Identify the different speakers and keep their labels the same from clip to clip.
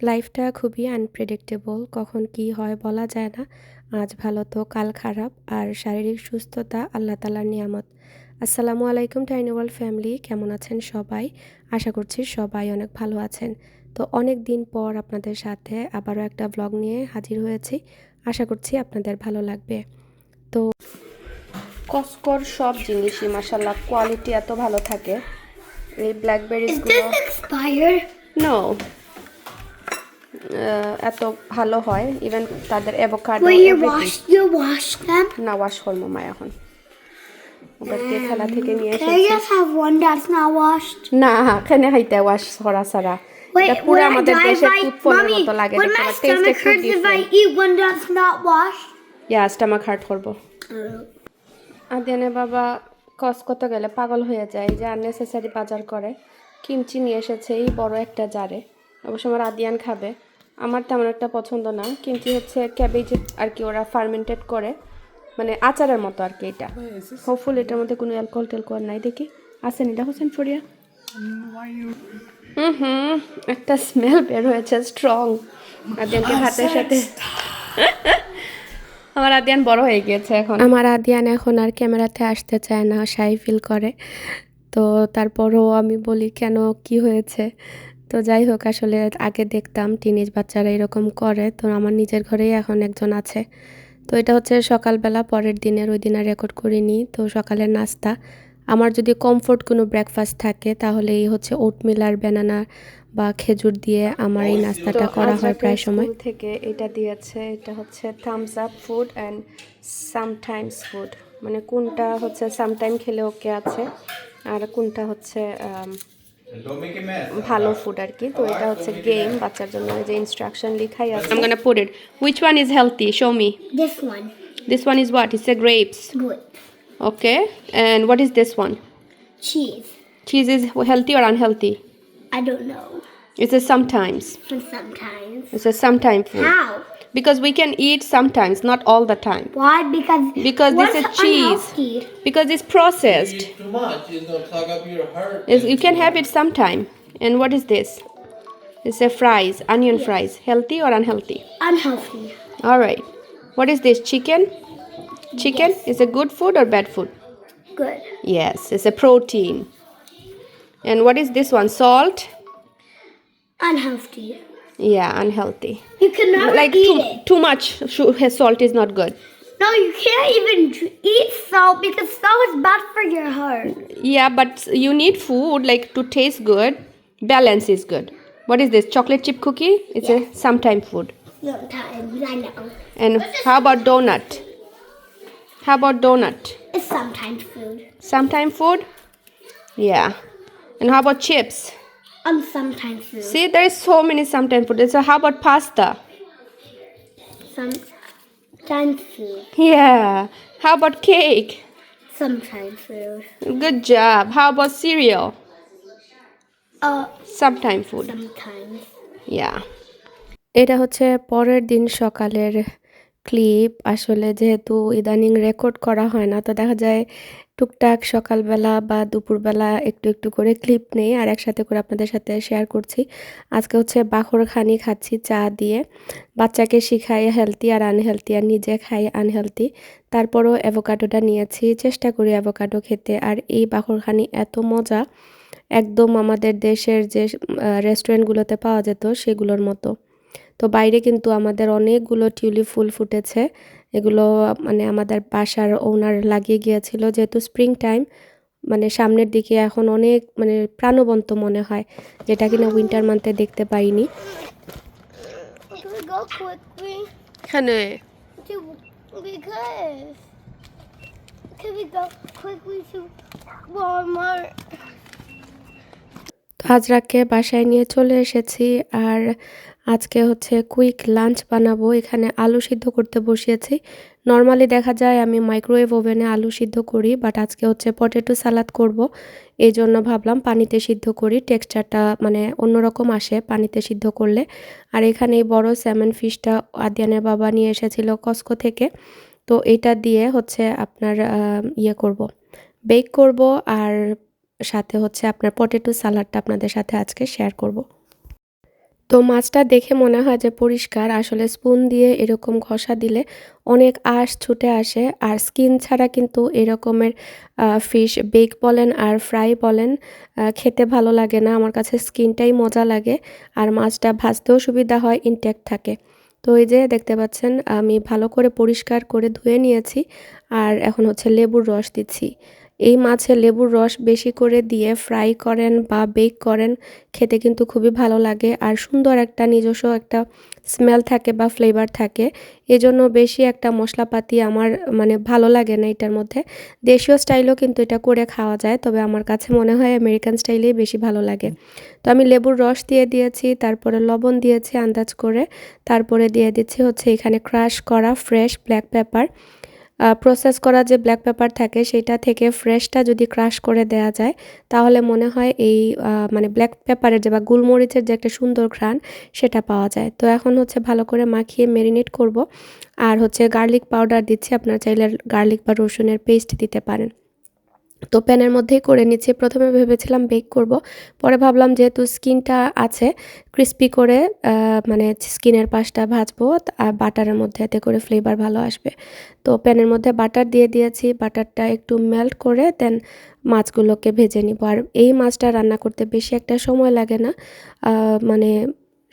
Speaker 1: লাইফটা খুবই আনপ্রেডিক্টেবল, কখন কি হয় বলা যায় না। আজ ভালো তো কাল খারাপ, আর শারীরিক সুস্থতা আল্লাহ তাআলার নিয়ামত। আসসালামু আলাইকুম টাইনি ওয়ার্ল্ড ফ্যামিলি, কেমন আছেন সবাই? আশা করছি সবাই অনেক ভালো আছেন। তো অনেক দিন পর আপনাদের সাথে আবারও একটা ব্লগ নিয়ে হাজির হয়েছি। আশা করছি আপনাদের ভালো লাগবে। তো কসকোর সব জিনিসই মাশাআল্লাহ কোয়ালিটি এত ভালো থাকে। এই ব্ল্যাকবেরিজগুলো নো এত ভালো হয়, ইভেন তাদের অ্যাভোকাডো না ওয়াশ করবো মা এখন। ওদেরকে খেলা থেকে নিয়ে এসেছি না, এখানে হাইতে ওয়াশ করা ছাড়া এটা পুরো আমাদের দেশের ফুড ফলের মতো লাগে, দেখতে টেস্ট একটু ডিফারেন্ট। ইয়া স্টমাক হার্ট করবো। আদিয়ানের বাবা কসকোতে গেলে পাগল হয়ে যায়, যে আননেসেসারি বাজার করে। কিমচি নিয়ে এসেছে এই বড় একটা জারে, অবশ্য আমার আদিয়ান খাবে, আমার তেমন একটা পছন্দ না। কিমচি হচ্ছে ক্যাবেজ আর কি, ওরা ফার্মেন্টেড করে, মানে আচারের মতো আর কি। এটা হোপফুল এটার মধ্যে কোনো অ্যালকোহল টেলকোহল নাই দেখি। আসেন এটা হোসেন ফরিয়া। একটা স্মেল বের হয়েছে স্ট্রং আদিয়ানকে ভাতের সাথে। আমার আদিয়ান বড় হয়ে গিয়েছে এখন, আমার আদিয়ান এখন আর ক্যামেরাতে আসতে চায় না, শাই ফিল করে। তো তারপরও আমি বলি কেন, কি হয়েছে? তো যাই হোক, আসলে আগে দেখতাম টিনেজ বাচ্চারা এরকম করে, তো আমার নিজের ঘরেই এখন একজন আছে। তো এটা হচ্ছে সকালবেলা পরের দিনের, ওই দিন আর রেকর্ড করিনি। তো সকালের নাস্তা, আমার যদি কমফোর্ট কোনো ব্রেকফাস্ট থাকে তাহলে এই হচ্ছে ওটমিল আর ব্যানানা বা খেজুর দিয়ে আমার এই নাস্তাটা করা হয় প্রায় সময়। থেকে এটা দিয়েছে, এটা হচ্ছে thumbs up food and sometimes food, মানে কোনটা হচ্ছে সামটাইম খেলে ওকে আছে আর কোনটা হচ্ছে ভালো ফুড আর কি। তো এটা হচ্ছে গেম বাচ্চার জন্য, যে ইনস্ট্রাকশন লেখাই আছে। I'm gonna put it. Which one is healthy? Show me.
Speaker 2: This one.
Speaker 1: This one is what? It's a grapes.
Speaker 2: Good.
Speaker 1: Okay. And what is this one?
Speaker 2: Cheese.
Speaker 1: Cheese is healthy or unhealthy?
Speaker 2: I don't know.
Speaker 1: It's a sometimes.
Speaker 2: And sometimes.
Speaker 1: It's a sometime food.
Speaker 2: How?
Speaker 1: Because we can eat sometimes, not all the time.
Speaker 2: Why? Because
Speaker 1: this is cheese.
Speaker 2: Unhealthy?
Speaker 1: Because it's processed.
Speaker 3: Eat too much, it's gonna clog up your heart.
Speaker 1: You can have it sometime. And what is this? It's a fries, onion fries. Healthy or unhealthy?
Speaker 2: Unhealthy.
Speaker 1: All right. What is this? Chicken? Chicken
Speaker 2: Yes.
Speaker 1: is a good food or bad food?
Speaker 2: Good.
Speaker 1: Yes, it's a protein. And what is this one? Salt?
Speaker 2: Unhealthy.
Speaker 1: Yeah, unhealthy.
Speaker 2: You can never
Speaker 1: Like
Speaker 2: eat it.
Speaker 1: too much salt is not good.
Speaker 2: No, you can't even eat salt because salt is bad for your heart.
Speaker 1: Yeah, but you need food like to taste good. Balance is good. What is this? Chocolate chip cookie? It's a sometime food.
Speaker 2: Sometimes, I know.
Speaker 1: And how about donut? How about donut?
Speaker 2: It's sometimes food.
Speaker 1: Sometime food? Yeah. And how about chips?
Speaker 2: Sometimes food.
Speaker 1: See, there is so many sometime food. So how about pasta?
Speaker 2: Sometimes food.
Speaker 1: Yeah. How about cake?
Speaker 2: Sometimes food.
Speaker 1: Good job. How about cereal? Sometime food.
Speaker 2: Sometimes.
Speaker 1: Yeah. এটা হচ্ছে পরের দিন সকালের clip. আসলে যেহেতু ইদানিং record করা হয় না, তো দেখা যায় টুকটাক সকালবেলা বা দুপুরবেলা একটু একটু করে ক্লিপ নেই আর একসাথে করে আপনাদের সাথে শেয়ার করছি। আজকে হচ্ছে বাখরখানি খাচ্ছি চা দিয়ে। বাচ্চাকে শিখাই হেলদি আর আনহেলদি, আর নিজে খাই আনহেলদি। তারপরও অ্যাভোকাডোটা নিয়েছি, চেষ্টা করি অ্যাভোকাডো খেতে। আর এই বাখরখানি এত মজা, একদম আমাদের দেশের যে রেস্টুরেন্টগুলোতে পাওয়া যেত সেগুলোর মতো। তো বাইরে কিন্তু আমাদের অনেকগুলো টিউলিপ ফুল ফুটেছে, এগুলো মানে আমাদের বাসার ওনার লাগিয়ে গিয়েছিল। যেহেতু স্প্রিং টাইম, মানে সামনের দিকে এখন অনেক মানে প্রাণবন্ত মনে হয়, যেটা কিনা উইন্টার মান্থে দেখতে পাইনি।
Speaker 2: Can we go quickly?
Speaker 1: এখানে
Speaker 2: Because can we go quickly to Walmart?
Speaker 1: হাজরাকে বাসায় নিয়ে চলে এসেছি, আর আজকে হচ্ছে কুইক লাঞ্চ বানাবো। এখানে আলু সিদ্ধ করতে বসিয়েছি। নর্মালি দেখা যায় আমি মাইক্রোওয়েভ ওভেনে আলু সিদ্ধ করি, বাট আজকে হচ্ছে পটেটো সালাদ করব। এই জন্য ভাবলাম পানিতে সিদ্ধ করি, টেক্সচারটা মানে অন্যরকম আসে পানিতে সিদ্ধ করলে। আর এখানে এই বড় স্যামন ফিশটা আদিয়ানের বাবা নিয়ে এসেছিল কসকো থেকে, তো এটা দিয়ে হচ্ছে আপনার করব, বেক করব, আর সাথে হচ্ছে আপনার পটেটো সালাডটা আপনাদের সাথে আজকে শেয়ার করব। তো তো মাছটা দেখে মনে হয় যে পরিষ্কার, আসলে স্পুন দিয়ে এরকম ঘষা দিলে অনেক আঁশ ছুটে আসে। আর স্কিন ছাড়া কিন্তু এরকমের ফিশ বেক বলেন আর ফ্রাই বলেন খেতে ভালো লাগে না। আমার কাছে স্কিনটাই মজা লাগে, আর মাছটা ভাজতেও সুবিধা হয়, ইনট্যাক্ট থাকে। তো এই যে দেখতে পাচ্ছেন আমি ভালো করে পরিষ্কার করে ধুয়ে নিয়েছি, আর এখন হচ্ছে লেবুর রস দিচ্ছি। এই মাছে লেবুর রস বেশি করে দিয়ে ফ্রাই করেন বা বেক করেন, খেতে কিন্তু খুবই ভালো লাগে, আর সুন্দর একটা নিজস্ব একটা স্মেল থাকে বা ফ্লেভার থাকে। এজন্য বেশি একটা মশলাপাতি আমার মানে ভালো লাগে না এটার মধ্যে। দেশীয় স্টাইলেও কিন্তু এটা করে খাওয়া যায়, তবে আমার কাছে মনে হয় আমেরিকান স্টাইলেই বেশি ভালো লাগে। তো আমি লেবুর রস দিয়ে দিয়েছি, তারপরে লবণ দিয়েছি আন্দাজ করে, তারপরে দিয়ে দিচ্ছি হচ্ছে এখানে ক্রাশ করা ফ্রেশ ব্ল্যাক পেপার। প্রসেস করা যে ব্ল্যাক পেপার থাকে সেটা থেকে ফ্রেশটা যদি ক্রাশ করে দেয়া যায়, তাহলে মনে হয় এই মানে ব্ল্যাক পেপারের যে বা গোলমরিচের যে একটা সুন্দর ঘ্রাণ সেটা পাওয়া যায়। তো এখন হচ্ছে ভালো করে মাখিয়ে মেরিনেট করব। আর হচ্ছে গার্লিক পাউডার দিচ্ছি, আপনারা চাইলে গার্লিক বা রসুনের পেস্ট দিতে পারেন। তো প্যানের মধ্যেই করে নিচ্ছি। প্রথমে ভেবেছিলাম বেক করব, পরে ভাবলাম যেহেতু স্কিনটা আছে ক্রিস্পি করে মানে স্কিনের পাশটা ভাজবো, আর বাটারের মধ্যে এতে করে ফ্লেভার ভালো আসবে। তো প্যানের মধ্যে বাটার দিয়ে দিয়েছি, বাটারটা একটু মেল্ট করে দেন মাছগুলোকে ভেজে নিব। আর এই মাছটা রান্না করতে বেশি একটা সময় লাগে না, মানে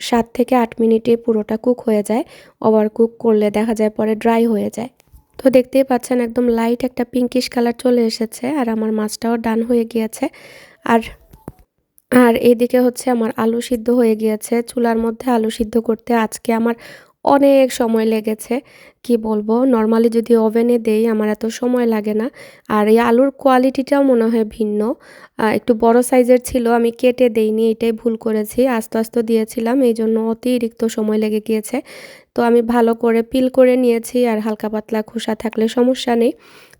Speaker 1: 7 থেকে 8 মিনিটে পুরোটা কুক হয়ে যায়। ওভার কুক করলে দেখা যায় পরে ড্রাই হয়ে যায়। তো দেখতেই পাচ্ছেন একদম লাইট একটা পিঙ্কিশ কালার চলে এসেছে, আর আমার মাছটাও ডান হয়ে গিয়েছে। আর আর এইদিকে হচ্ছে আমার আলু সিদ্ধ হয়ে গিয়েছে। চুলার মধ্যে আলু সিদ্ধ করতে আজকে আমার অনেক সময় লেগেছে। কি বলবো, নরমালি যদি ওভেনে দেই আমার এত সময় লাগে না। আর এই আলুর কোয়ালিটিটাও মনে হয় ভিন্ন। একটু বড় সাইজের ছিল, আমি কেটে দেইনি, এটাই ভুল করেছি। আস্তে, আস্তে দিয়েছিলাম, এইজন্য অতিরিক্ত সময় লেগে গিয়েছে। তো আমি ভালো করে পিল করে নিয়েছি, আর হালকা পাতলা খোসা থাকলে সমস্যা নেই।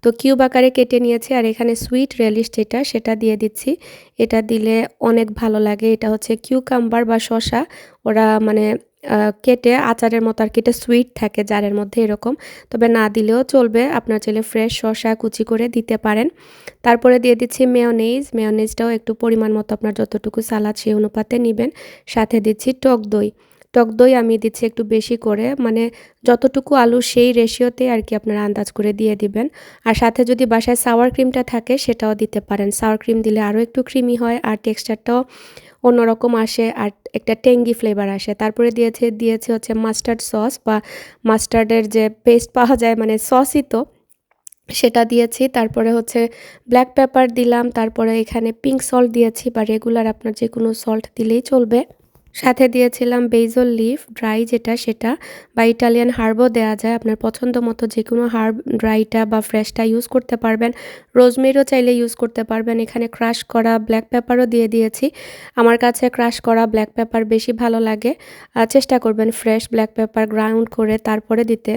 Speaker 1: তো কিউব আকারে কেটে নিয়েছি, আর এখানে সুইট রেলিশ যেটা সেটা দিয়ে দিচ্ছি। এটা দিলে অনেক ভালো লাগে। এটা হচ্ছে কিউকাম্বার বা শসা, ওরা মানে কেটে আচারের মতো আর কি, এটা সুইট থাকে জারের মধ্যে এরকম। তবে না দিলেও চলবে, আপনার চাইলে ফ্রেশ শসা কুচি করে দিতে পারেন। তারপরে দিয়ে দিচ্ছি মেয়োনেজ। মেয়োনেজটাও একটু পরিমাণ মতো আপনার যতটুকু সালাদ সেই অনুপাতে নেবেন। সাথে দিচ্ছি টক দই। টক দই আমি দিচ্ছি একটু বেশি করে, মানে যতটুকু আলু সেই রেশিওতে আর কি আপনারা আন্দাজ করে দিয়ে দিবেন। আর সাথে যদি বাসায় সাওয়ার ক্রিমটা থাকে সেটাও দিতে পারেন। সাওয়ার ক্রিম দিলে আরও একটু ক্রিমি হয়, আর টেক্সচারটাও অন্যরকম আসে, আর একটা ট্যাঙ্গি ফ্লেভার আসে। তারপরে দিয়েছি হচ্ছে মাস্টার্ড সস বা মাস্টার্ডের যে পেস্ট পাওয়া যায়, মানে সসই তো, সেটা দিয়েছি। তারপরে হচ্ছে ব্ল্যাক পেপার দিলাম, তারপরে এখানে পিঙ্ক সল্ট দিয়েছি, বা রেগুলার আপনার যে কোনো সল্ট দিলেই চলবে। সাথে দিয়েছিলাম বেসল লিফ ড্রাই যেটা সেটা, বা ইটালিয়ান হার্বও দেওয়া যায়, আপনার পছন্দ মতো যে কোনো হার্ব ড্রাইটা বা ফ্রেশটা ইউজ করতে পারবেন। রোজমেরিও চাইলে ইউজ করতে পারবেন। এখানে ক্রাশ করা ব্ল্যাক পেপারও দিয়ে দিয়েছি। আমার কাছে ক্রাশ করা ব্ল্যাক পেপার বেশি ভালো লাগে। চেষ্টা করবেন ফ্রেশ ব্ল্যাক পেপার গ্রাউন্ড করে তারপরে দিতে,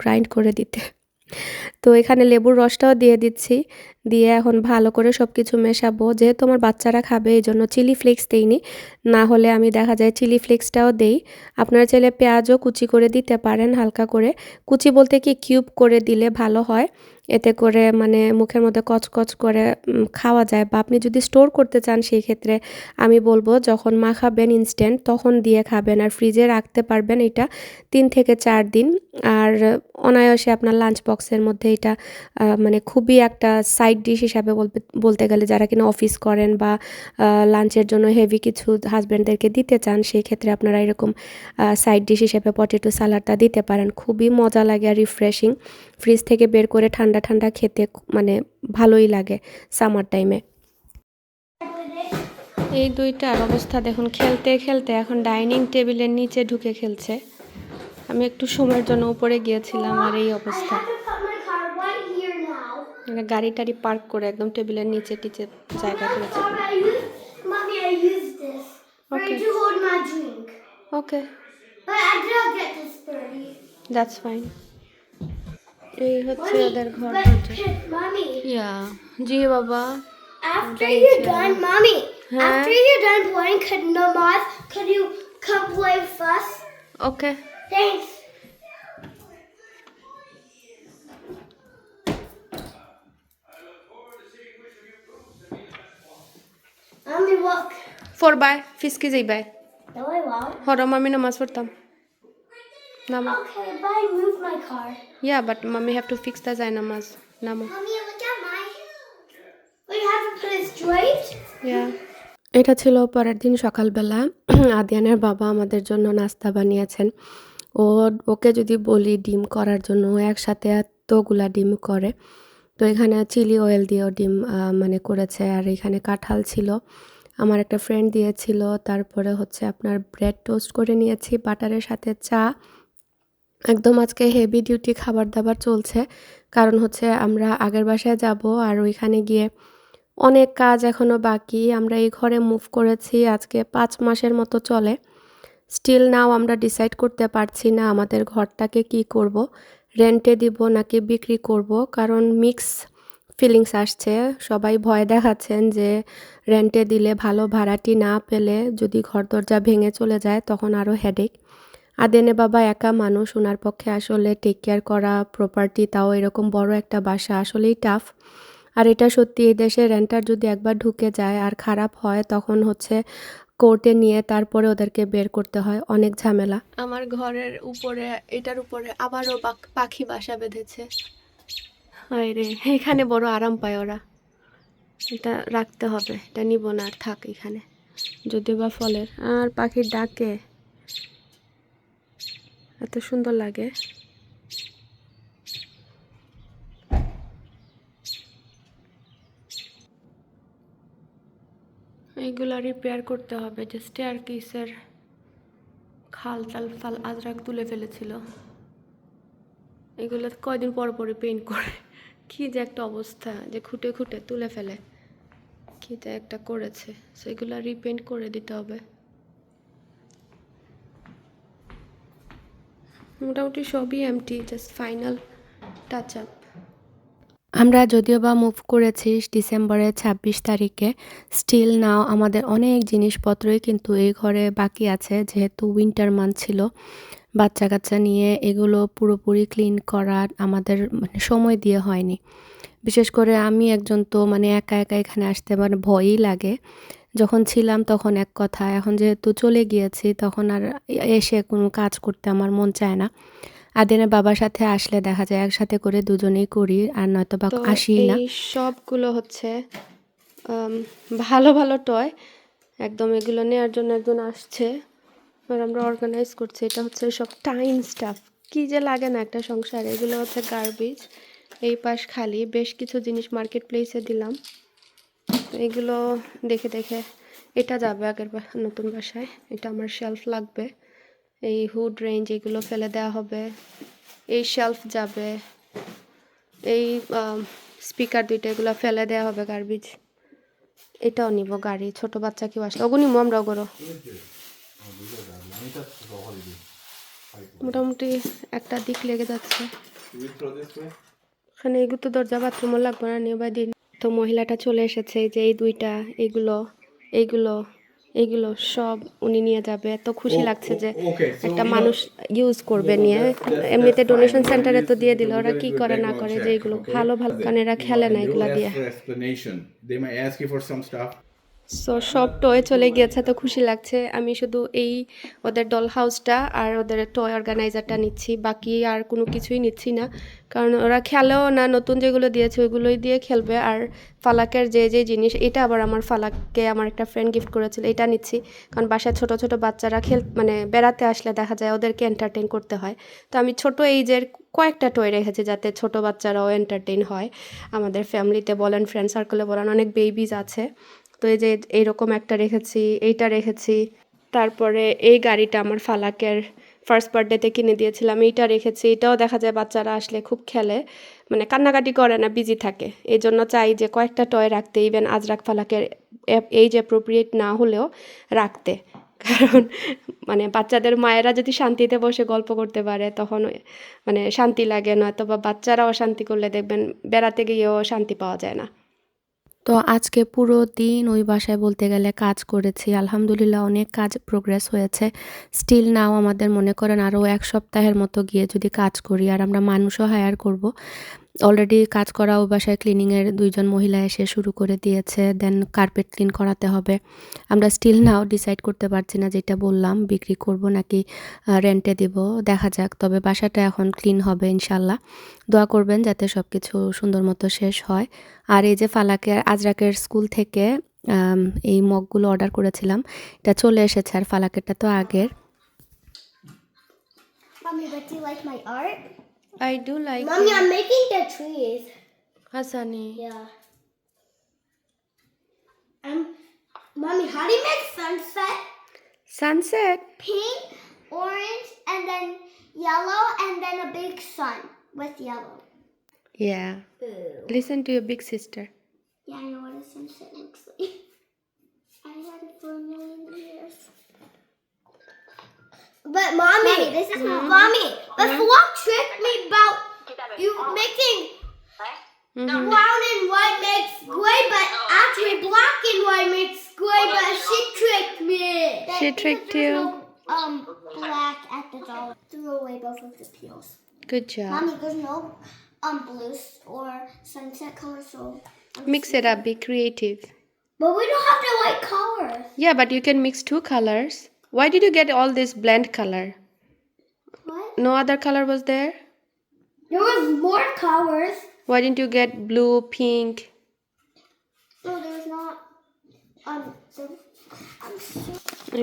Speaker 1: গ্রাইন্ড করে দিতে। তো এখানে লেবুর রসটাও দিয়ে দিচ্ছি। দিয়ে এখন ভালো করে সব কিছু মেশাবো। যেহেতু আমার বাচ্চারা খাবে এইজন্য চিলি ফ্লেক্স দেইনি। না হলে আমি দেখা যায় চিলি ফ্লেক্সটাও দেই। আপনারা চাইলে পেঁয়াজও কুচি করে দিতে পারেন হালকা করে। কুচি বলতে কি কিউব করে দিলে ভালো হয়। এতে করে মানে মুখের মধ্যে কচকচ করে খাওয়া যায়, বা আপনি যদি স্টোর করতে চান সেই ক্ষেত্রে আমি বলবো যখন মাখাবেন ইনস্ট্যান্ট তখন দিয়ে খাবেন, আর ফ্রিজে রাখতে পারবেন এটা 3 থেকে 4 দিন। আর অনায়াসে আপনার লাঞ্চ বক্সের মধ্যে এটা মানে খুবই একটা সাইড ডিশ হিসাবে বলতে গেলে, যারা কিনা অফিস করেন বা লাঞ্চের জন্য হেভি কিছু হাজব্যান্ডদেরকে দিতে চান, সেই ক্ষেত্রে আপনারা এরকম সাইড ডিশ হিসেবে পটেটো সালাডটা দিতে পারেন। খুবই মজা লাগে আর রিফ্রেশিং। ফ্রিজ থেকে বের করে ঠান্ডা ঠান্ডা খেতে মানে ভালোই লাগে সামার টাইমে। এই দুইটার অবস্থা দেখুন, খেলতে খেলতে এখন ডাইনিং টেবিলের নিচে ঢুকে খেলছে। আমি একটু সময়ের জন্য উপরে গিয়েছিলাম, আর এই
Speaker 2: I
Speaker 1: অবস্থা।
Speaker 2: have to put my car right here now.
Speaker 1: মানে গাড়ি টাড়ি পার্ক করে একদম টেবিলের নিচে টিচে জায়গা করেছে।
Speaker 2: Mommy, I used this for
Speaker 1: Okay.
Speaker 2: to hold my drink.
Speaker 1: Okay,
Speaker 2: But I did get this birdie.
Speaker 1: That's fine. এই হচ্ছে ওদের ঘর।
Speaker 2: Mommy,
Speaker 1: ইয়া, জি বাবা।
Speaker 2: after you're done, Mommy,
Speaker 1: Huh?
Speaker 2: after you're done playing Namaz, could you come play with us?
Speaker 1: Okay.
Speaker 2: Thanks. Mommy, look.
Speaker 1: 4 বাই ফিসকি যাই বাই।
Speaker 2: No, I won't.
Speaker 1: হরম আমি নামাজ পড়তাম নামা
Speaker 2: Okay, but I moved my car.
Speaker 1: Yeah, but mommy have to fix the জায়নামাজ নামো
Speaker 2: Mommy, look at my. We have to put it straight.
Speaker 1: Yeah. এটা ছিল পরের দিন সকালবেলা আদিয়ানের বাবা আমাদের জন্য নাস্তা বানিয়েছেন ওকে যদি বলি ডিম করার জন্য ও একসাথে এতগুলা ডিম করে তো এখানে চিলি অয়েল দিয়েও ডিম মানে করেছে আর এখানে কাঁঠাল ছিল আমার একটা ফ্রেন্ড দিয়েছিল তারপরে হচ্ছে আপনার ব্রেড টোস্ট করে নিয়েছি বাটারের সাথে চা একদম আজকে হেভি ডিউটি খাবার দাবার চলছে কারণ হচ্ছে আমরা আগের বাসায় যাব আর ওইখানে গিয়ে অনেক কাজ এখনো বাকি আমরা এই ঘরে মুভ করেছি আজকে 5 মাসের মতো চলে স্টিল নাও আমরা ডিসাইড করতে পারছি না আমাদের ঘরটাকে কি করব রেন্টে দিব নাকি বিক্রি করব কারণ মিক্স ফিলিংস আসছে সবাই ভয় দেখাচ্ছেন যে রেন্টে দিলে ভালো ভাড়াটি না পেলে যদি ঘর দরজা ভেঙে চলে যায় তখন আরও হেডেক আদেনে বাবা একা মানুষ ওনার পক্ষে আসলে টেক কেয়ার করা প্রপার্টি তাও এরকম বড় একটা বাসা আসলেই টাফ আর এটা সত্যি এই দেশে রেন্টার যদি একবার ঢুকে যায় আর খারাপ হয় তখন হচ্ছে কোর্টে নিয়ে তারপরে ওদেরকে বের করতে হয় অনেক ঝামেলা আমার ঘরের উপরে এটার উপরে আবারও পাখি বাসা বেঁধেছে হায় রে এখানে বড় আরাম পায় ওরা এটা রাখতে হবে এটা নিব না আর থাক এখানে যদিও বা ফলের আর পাখির ডাকে এত সুন্দর লাগে এইগুলা রিপেয়ার করতে হবে যে স্টেয়ার কেসের খাল টাল ফাল আজরাক তুলে ফেলেছিল এগুলো কয়দিন পর পরে পেইন্ট করে কি যে একটা অবস্থা যে খুঁটে খুঁটে তুলে ফেলে কি যে একটা করেছে সেগুলো রিপেইন্ট করে দিতে হবে মোটামুটি সবই এমটি জাস্ট ফাইনাল টাচ আপ আমরা যদিও বা মুভ করেছি ডিসেম্বরের 26 তারিখে স্টিল নাও আমাদের অনেক জিনিসপত্রই কিন্তু এই ঘরে বাকি আছে যেহেতু উইন্টার মান্থ ছিল বাচ্চা কাচ্চা নিয়ে এগুলো পুরোপুরি ক্লিন করা আমাদের মানে সময় দিয়ে হয়নি বিশেষ করে আমি একজন তো মানে একা একা এখানে আসতে মানে ভয়ই লাগে যখন ছিলাম তখন এক কথা এখন যেহেতু চলে গিয়েছি তখন আর এসে কোনো কাজ করতে আমার মন চায় না আদিনের বাবার সাথে আসলে দেখা যায় একসাথে করে দুজনেই করি আর নয়তো বা আসি না এই সবগুলো হচ্ছে ভালো ভালো টয় একদম এগুলো নেওয়ার জন্য একজন আসছে আর আমরা অর্গানাইজ করছি এটা হচ্ছে সব টাইম স্টাফ কি যে লাগে না একটা সংসারে এগুলো হচ্ছে গার্বেজ এই পাশ খালি বেশ কিছু জিনিস মার্কেট প্লেসে দিলাম এগুলো দেখে দেখে এটা যাবে আগের নতুন বাসায় এটা আমার শেলফ লাগবে এই হুড রেঞ্জ এগুলো ফেলে দেওয়া হবে এই শেলফ যাবে এই স্পিকার দুইটা এগুলো ফেলে দেওয়া হবে গার্বেজ এটাও নিব গাড়ি ছোট বাচ্চা কেউ আসলে ওগুলো নিবো আমরা ওগুলো মোটামুটি একটা দিক লেগে যাচ্ছে ওখানে এগুলো তো দরজা বাথরুমও লাগবে না নিয়ে বা দিন তো মহিলাটা চলে এসেছে যে এই দুইটা এইগুলো এইগুলো এইগুলো সব উনি নিয়ে যাবে এত খুশি লাগছে যে একটা মানুষ ইউজ করবে নিয়ে এমনিতে ডোনেশন সেন্টারে তো দিয়ে দিল ওরা কি করে না করে যে এগুলো ভালো ভালো কারণ এরা খেলে না এগুলো দিয়ে সো সব টয় চলে গিয়েছে তো খুশি লাগছে আমি শুধু এই ওদের ডল হাউসটা আর ওদের টয় অর্গানাইজারটা নিচ্ছি বাকি আর কোনো কিছুই নিচ্ছি না কারণ ওরা খেলেও না নতুন যেগুলো দিয়েছে ওইগুলোই দিয়ে খেলবে আর ফালাকের যে যে জিনিস এটা আবার আমার ফালাককে আমার একটা ফ্রেন্ড গিফট করেছিল এটা নিচ্ছি কারণ বাসায় ছোট ছোট বাচ্চারা মানে বেড়াতে আসলে দেখা যায় ওদেরকে এন্টারটেইন করতে হয় তো আমি ছোট এইজের কয়েকটা টয় রেখেছি যাতে ছোট বাচ্চারাও এন্টারটেইন হয় আমাদের ফ্যামিলিতে বলেন ফ্রেন্ড সার্কেলে বলেন অনেক বেবিজ আছে তো এই যে এইরকম একটা রেখেছি এইটা রেখেছি তারপরে এই গাড়িটা আমার ফালাকের ফার্স্ট বার্থডেতে কিনে দিয়েছিলাম এইটা রেখেছি এটাও দেখা যায় বাচ্চারা আসলে খুব খেলে মানে কান্নাকাটি করে না বিজি থাকে এই জন্য চাই যে কয়েকটা টয় রাখতে ইভেন আজরাক ফালাকের এইজ অ্যাপ্রোপ্রিয়েট না হলেও রাখতে কারণ মানে বাচ্চাদের মায়েরা যদি শান্তিতে বসে গল্প করতে পারে তখন মানে শান্তি লাগে নয়তো বা বাচ্চারাও শান্তি করলে দেখবেন বেড়াতে গিয়েও শান্তি পাওয়া যায় না তো আজকে পুরো দিন ওই বাসায় বলতে গেলে কাজ করেছি আলহামদুলিল্লাহ অনেক কাজ প্রোগ্রেস হয়েছে স্টিল নাও আমাদের মনে করেন আরও 1 সপ্তাহের মতো গিয়ে যদি কাজ করি আর আমরা মানুষও হায়ার করব অলরেডি কাজ করা ওই বাসায় ক্লিনিংয়ের 2 জন মহিলা এসে শুরু করে দিয়েছে। দেন কার্পেট ক্লিন করাতে হবে। আমরা স্টিল নাও ডিসাইড করতে পারছি না, যেটা বললাম বিক্রি করব নাকি রেন্টে দিব, দেখা যাক। তবে বাসাটা এখন ক্লিন হবে ইনশাল্লাহ। দোয়া করবেন যাতে সবকিছু সুন্দর মতো শেষ হয়। আর এই যে ফালাকের আজরাকের স্কুল থেকে এই মগগুলো অর্ডার করেছিলাম, এটা চলে এসেছে। আর ফালাকেরটা তো আগের।
Speaker 2: Mommy, but do you like my art?
Speaker 1: I do like
Speaker 2: Mommy, I'm making the trees.
Speaker 1: Hasani.
Speaker 2: Yeah. Mommy, how do you make sunset?
Speaker 1: Sunset.
Speaker 2: Pink, orange, and then yellow, and then a big sun with yellow.
Speaker 1: Yeah.
Speaker 2: Ooh.
Speaker 1: Listen to your big sister.
Speaker 2: Yeah, I know what a sunset looks like. I had it for a million years. But mommy, this is mommy. But Flock tricked me about you making brown and white makes gray, but actually black and white makes gray. But she tricked me.
Speaker 1: She tricked you.
Speaker 2: Black at the dollar. Threw away both of the peels.
Speaker 1: Good job.
Speaker 2: Mommy, there's no blues or sunset color, so.
Speaker 1: Mix it up, be creative.
Speaker 2: But we don't have the white colors.
Speaker 1: Yeah, but you can mix 2 colors. Why did you get all this blend color?
Speaker 2: What?
Speaker 1: No other color was there?
Speaker 2: There was more colors.
Speaker 1: Why didn't you get blue, pink?
Speaker 2: No, there's not. So I'm so.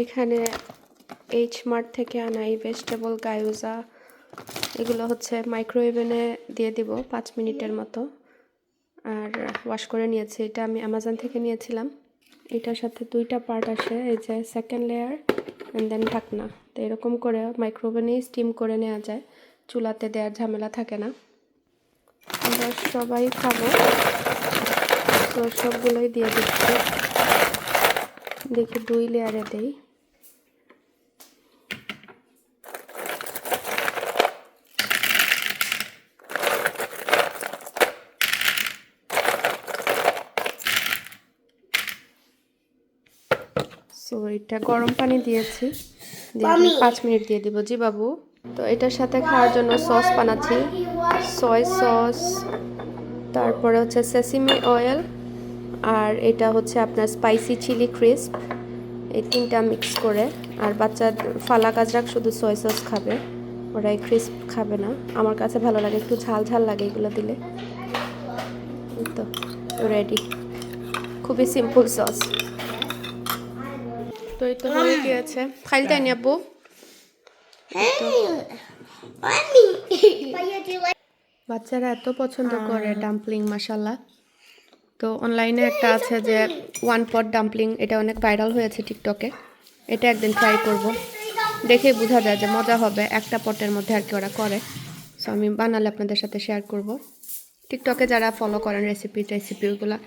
Speaker 1: এখানে H mart থেকে আনা এই vegetable গায়োজা, এগুলো হচ্ছে মাইক্রোওয়েভে দিয়ে দিব 5 মিনিটের মতো। আর ওয়াশ করে নিয়েছি। এটা আমি অ্যামাজন থেকে নিয়েছিলাম। এটার সাথে 2টা পার্ট আসে, এই যে সেকেন্ড লেয়ার অ্যান্ড দেন ঢাকনা। তো এরকম করে মাইক্রোওভেনে স্টিম করে নেওয়া যায়, চুলাতে দেওয়ার ঝামেলা থাকে না। আমরা সবাই খাবো, তো সবগুলোই দিয়ে দিচ্ছি। দেখি 2 লেয়ারে দেই। সো এটা গরম পানি দিয়েছি, দিয়ে 5 মিনিট দিয়ে দিব। জি বাবু। তো এটার সাথে খাওয়ার জন্য সস বানাচ্ছি, সয় সস, তারপরে হচ্ছে সেসিমি অয়েল, আর এটা হচ্ছে আপনার স্পাইসি চিলি ক্রিস্প। এই 3টা মিক্স করে। আর বাচ্চা ফালাক আজরাক শুধু সয় সস খাবে, ওরা এই ক্রিস্প খাবে না। আমার কাছে ভালো লাগে, একটু ঝাল ঝাল লাগে এগুলো দিলে। তো রেডি, খুবই সিম্পল সস। তো এই তো হয়ে গিয়েছে। খাইলটাই নি আপু।
Speaker 2: Mommy. But yeah, do you like?
Speaker 1: বাচ্চারা এত পছন্দ করে ডাম্পলিং, মাশাল্লাহ। তো অনলাইনে একটা আছে যে 1 পট ডাম্পলিং, এটা অনেক ভাইরাল হয়েছে টিকটকে। এটা একদিন ট্রাই করব, দেখে বোঝা যায় যে মজা হবে। একটা পটের মধ্যে আর কি ওরা করে। সো আমি বানালে আপনাদের সাথে শেয়ার করব। টিকটকে যারা ফলো করেন রেসিপি ওগুলো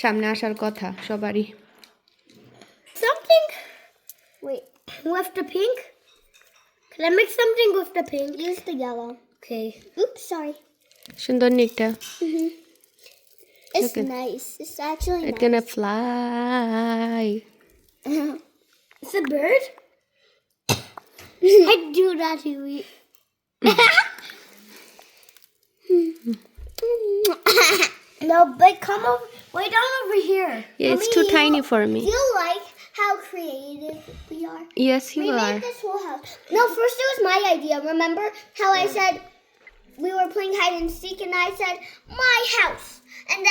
Speaker 1: সামনে আসার কথা সবারই।
Speaker 2: Something. Wait, with the pink? Can I make something with the pink? Use the yellow. Okay. Oops, sorry.
Speaker 1: সুন্দর নিকটা।
Speaker 2: It's nice. It's actually
Speaker 1: It's
Speaker 2: nice.
Speaker 1: gonna fly.
Speaker 2: It's a bird? I do that to eat. No, but come over, way down over here.
Speaker 1: Yeah, it's too tiny for
Speaker 2: Do
Speaker 1: me.
Speaker 2: you like how creative we are?
Speaker 1: Yes, you
Speaker 2: We
Speaker 1: are.
Speaker 2: made this whole house. No, first it was my idea. Remember how I said we were playing hide and seek and I said, my house. And then